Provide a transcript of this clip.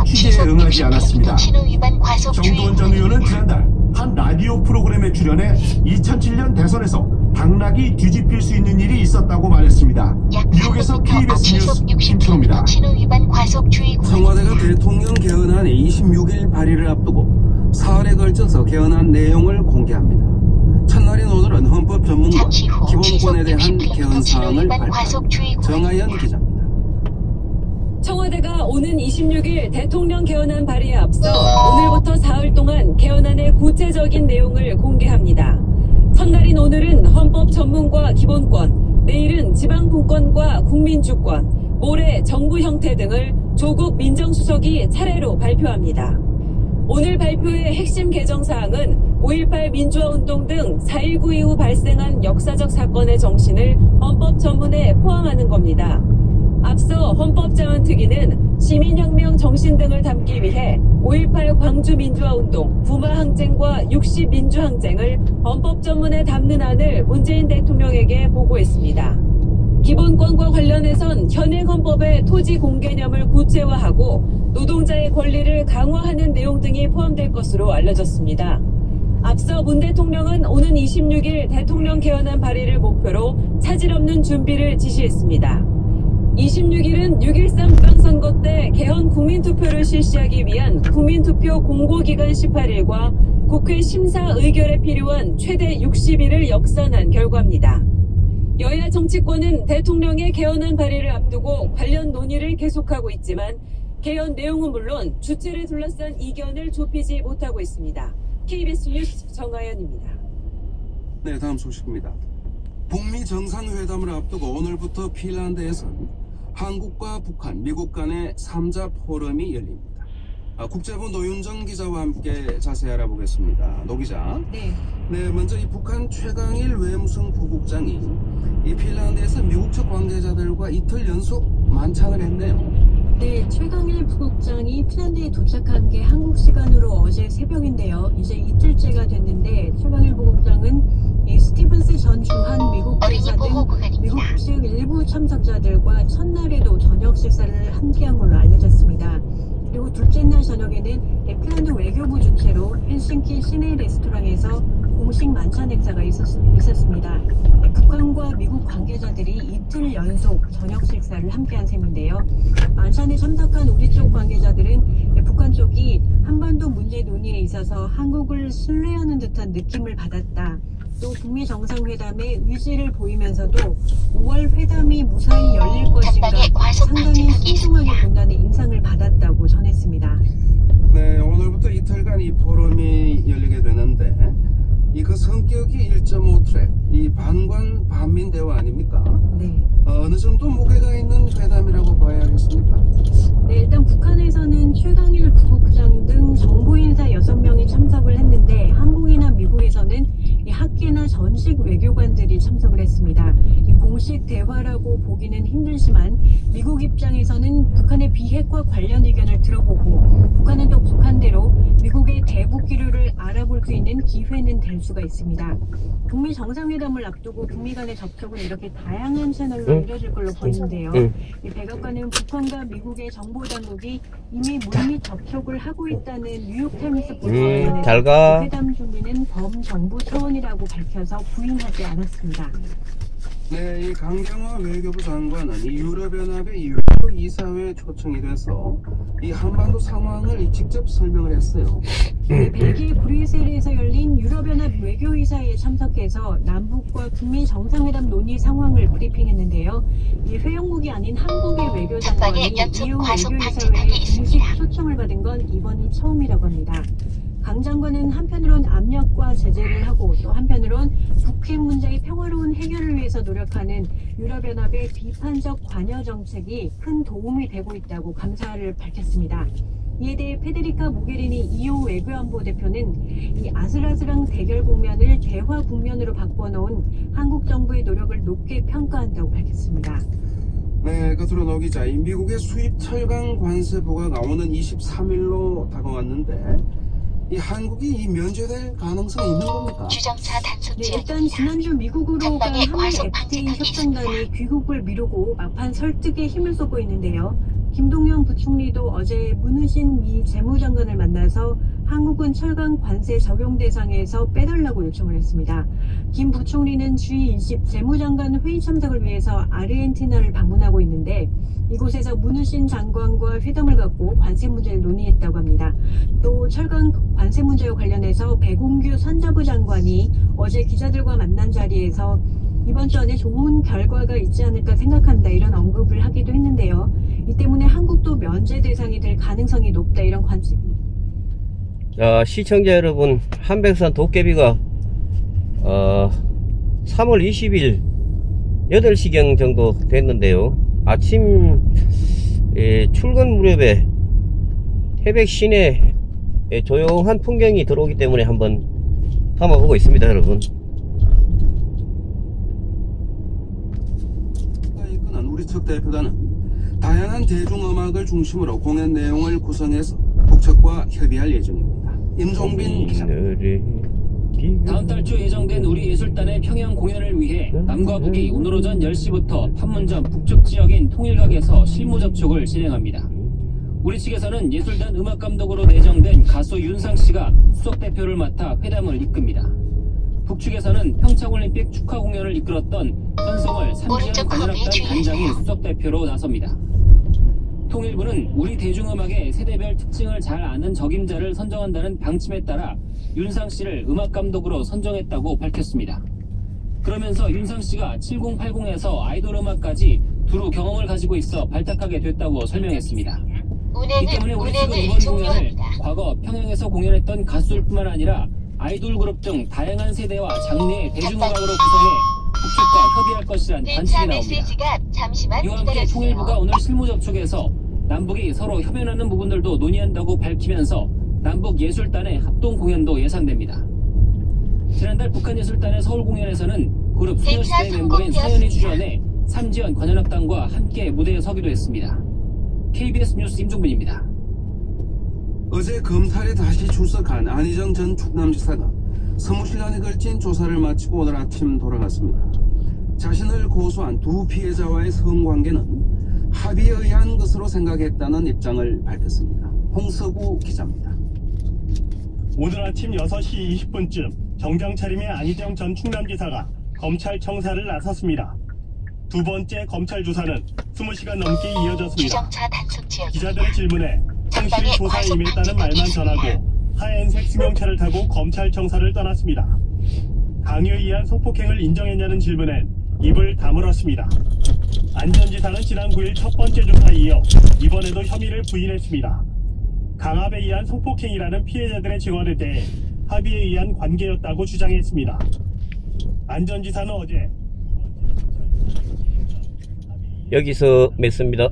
취재에 응하지 않았습니다. 정두원 전 의원은 지난달 한 라디오 프로그램에 출연해 2007년 대선에서 당락이 뒤집힐 수 있는 일이 있었다고 말했습니다. 뉴욕에서 KBS 뉴스 김프로입니다. 청와대가 대통령 개헌안 26일 발의를 앞두고 사흘에 걸쳐서 개헌안 내용을 공개합니다. 첫날인 오늘은 헌법 전문가 기본권에 대한 개헌 사항을 발표한 정하연 기자입니다. 청와대가 오는 26일 대통령 개헌안 발의에 앞서 오늘부터 사흘 동안 개헌안의 구체적인 내용을 공개합니다. 첫날인 오늘은 헌법 전문과 기본권, 내일은 지방분권과 국민주권, 모레 정부 형태 등을 조국 민정수석이 차례로 발표합니다. 오늘 발표의 핵심 개정사항은 5.18 민주화운동 등 4.19 이후 발생한 역사적 사건의 정신을 헌법 전문에 포함하는 겁니다. 앞서 헌법자원특위는 시민혁명 정신 등을 담기 위해 5.18 광주민주화운동, 부마항쟁과 60민주항쟁을 헌법 전문에 담는 안을 문재인 대통령에게 보고했습니다. 기본권과 관련해선 현행 헌법의 토지 공개념을 구체화하고 노동자의 권리를 강화하는 내용 등이 포함될 것으로 알려졌습니다. 앞서 문 대통령은 오는 26일 대통령 개헌안 발의를 목표로 차질 없는 준비를 지시했습니다. 26일은 6.13 지방선거 때 개헌 국민투표를 실시하기 위한 국민투표 공고기간 18일과 국회 심사 의결에 필요한 최대 60일을 역산한 결과입니다. 여야 정치권은 대통령의 개헌안 발의를 앞두고 관련 논의를 계속하고 있지만 개헌 내용은 물론 주체를 둘러싼 이견을 좁히지 못하고 있습니다. KBS 뉴스 정하연입니다. 네, 다음 소식입니다. 북미 정상회담을 앞두고 오늘부터 핀란드에선 한국과 북한, 미국 간의 3자 포럼이 열립니다. 국제부 노윤정 기자와 함께 자세히 알아보겠습니다. 노 기자. 네, 먼저 이 북한 최강일 외무성 부국장이 이 핀란드에서 미국 측 관계자들과 이틀 연속 만찬을 했네요. 네, 최강일 부국장이 핀란드에 도착한 게 한국 시간으로 어제 새벽인데요. 이제 이틀째가 됐는데 최강일 부국장은 이 스티븐스 전 주한 미국 대사 등 미국 측 일부 참석자들과 첫날에도 저녁 식사를 함께한 걸로 알려졌습니다. 그리고 둘째 날 저녁에는 핀란드 외교부 주최로 헬싱키 시내 레스토랑에서 공식 만찬 행사가 있었습니다. 북한과 미국 관계자들이 이틀 연속 저녁 식사를 함께한 셈인데요. 만찬에 참석한 우리 쪽 관계자들은 북한 쪽이 한반도 문제 논의에 있어서 한국을 신뢰하는 듯한 느낌을 받았다. 또 북미 정상회담에 의지를 보이면서도 5월 회담이 무사히 열릴 것인가 상당히 신중하게 본다는 인상을 받았다고 전했습니다. 네, 오늘부터 이틀간 이 포럼이 열리게 되는데 그 성격이 1.5 트랙, 이 반관 반민 대화 아닙니까? 네. 어느 정도 무게가 있는 회담이라고 봐야겠습니까? 네, 일단 북한에서는 최강일 부국장 등 정부 인사 6명이 참석을 했는데 한국이나 미국에서는 이 학계나 전직 외교관들이 참석을 했습니다. 이 공식 대화라고 보기는 힘들지만 미국 입장에서는 북한의 비핵화 관련 의견을 들어보고 북한은 또 북한대로 미국의 대북 기류를 알아볼 수 있는 기회는 될 수가 있습니다. 북미 정상회담을 앞두고 북미 간의 접촉은 이렇게 다양한 채널로 이뤄질 걸로 보이는데요. 이 백악관은 북한과 미국의 정보당국이 이미 물밑 접촉을 하고 있다는 뉴욕타임스 보도에 회담 준비는 범정부 차원이라고 밝혀서 부인하지 않았습니다. 네, 이 강경화 외교부 장관은 이 유럽연합의 외교 이사회에 초청이 돼서 이 한반도 상황을 직접 설명을 했어요. 네, 벨기에 브뤼셀에서 열린 유럽연합 외교이사회에 참석해서 남북과 북미 정상회담 논의 상황을 브리핑했는데요. 이 회원국이 아닌 한국의 외교장관이 이후 외교이사회에 공식 초청을 받은 건 이번이 처음이라고 합니다. 강 장관은 한편으론 압력과 제재를 하고 또 한편으론 북핵 문제의 평화로운 해결을 위해서 노력하는 유럽연합의 비판적 관여 정책이 큰 도움이 되고 있다고 감사를 밝혔습니다. 이에 대해 페데리카 모게리니 EU 외교안보 대표는 이 아슬아슬한 대결 국면을 대화 국면으로 바꿔놓은 한국 정부의 노력을 높게 평가한다고 밝혔습니다. 네, 끝으로 노 기자, 이 미국의 수입 철강 관세 부과가 오는 23일로 다가왔는데 이 한국이 이 면제될 가능성이 있는 겁니까? 네, 일단 지난주 미국으로 간 한미 FTA 협상단이 귀국을 미루고 막판 설득에 힘을 쏟고 있는데요. 김동연 부총리도 어제 문우신 미 재무장관을 만나서 한국은 철강 관세 적용 대상에서 빼달라고 요청을 했습니다. 김 부총리는 G20 재무장관 회의 참석을 위해서 아르헨티나를 방문하고 있는데 이곳에서 문우신 장관과 회담을 갖고 관세 문제를 논의했다고 합니다. 또 철강 관세 문제와 관련해서 백운규 산자부 장관이 어제 기자들과 만난 자리에서 이번 주 안에 좋은 결과가 있지 않을까 생각한다 이런 언급을 하기도 했는데요. 이 때문에 한국도 면제 대상이 될 가능성이 높다 이런 관측이. 자, 시청자 여러분, 한백산 도깨비가 3월 20일 8시경 정도 됐는데요. 아침 출근 무렵에 태백 시내 조용한 풍경이 들어오기 때문에 한번 담아보고 있습니다, 여러분. 이끈한 우리 측 대표단은 다양한 대중음악을 중심으로 공연 내용을 구성해서 북측과 협의할 예정입니다. 임종빈 기자입니다. 다음 달 초 예정된 우리 예술단의 평양 공연을 위해 남과 북이 오늘 오전 10시부터 판문점 북측 지역인 통일각에서 실무 접촉을 진행합니다. 우리 측에서는 예술단 음악감독으로 내정된 가수 윤상씨가 수석대표를 맡아 회담을 이끕니다. 북측에서는 평창올림픽 축하 공연을 이끌었던 현성월 삼지연 관현악단 단장이 수석대표로 나섭니다. 통일부는 우리 대중음악의 세대별 특징을 잘 아는 적임자를 선정한다는 방침에 따라 윤상씨를 음악감독으로 선정했다고 밝혔습니다. 그러면서 윤상씨가 7080에서 아이돌 음악까지 두루 경험을 가지고 있어 발탁하게 됐다고 설명했습니다. 이 때문에 우리 측은 이번 공연을 과거 평양에서 공연했던 가수들 뿐만 아니라 아이돌 그룹 등 다양한 세대와 장르의 대중음악으로 구성해 북측과 협의할 것이란 관측이 나옵니다. 이와 함께 통일부가 오늘 실무 접촉에서 남북이 서로 협연하는 부분들도 논의한다고 밝히면서 남북 예술단의 합동 공연도 예상됩니다. 지난달 북한 예술단의 서울 공연에서는 그룹 소녀시대의 멤버인 서연이 출연해 삼지연 관현악단과 함께 무대에 서기도 했습니다. KBS 뉴스 임종빈입니다. 어제 검찰에 다시 출석한 안희정 전 충남지사가 서무시간에 걸친 조사를 마치고 오늘 아침 돌아갔습니다. 자신을 고소한 두 피해자와의 성관계는 합의에 의한 것으로 생각했다는 입장을 밝혔습니다. 홍서구 기자입니다. 오늘 아침 6시 20분쯤 정장 차림의 안희정 전 충남지사가 검찰 청사를 나섰습니다. 두 번째 검찰 조사는 20시간 넘게 이어졌습니다. 기자들의 질문에 성실히 조사에 임했다는 말만 전하고 하얀색 승용차를 타고 검찰 청사를 떠났습니다. 강요에 의한 성폭행을 인정했냐는 질문엔 입을 다물었습니다. 안 전 지사는 지난 9일 첫 번째 조사에 이어 이번에도 혐의를 부인했습니다. 강압에 의한 성폭행이라는 피해자들의 증언에 대해 합의에 의한 관계였다고 주장했습니다. 안 전 지사는 어제 여기서 맺습니다.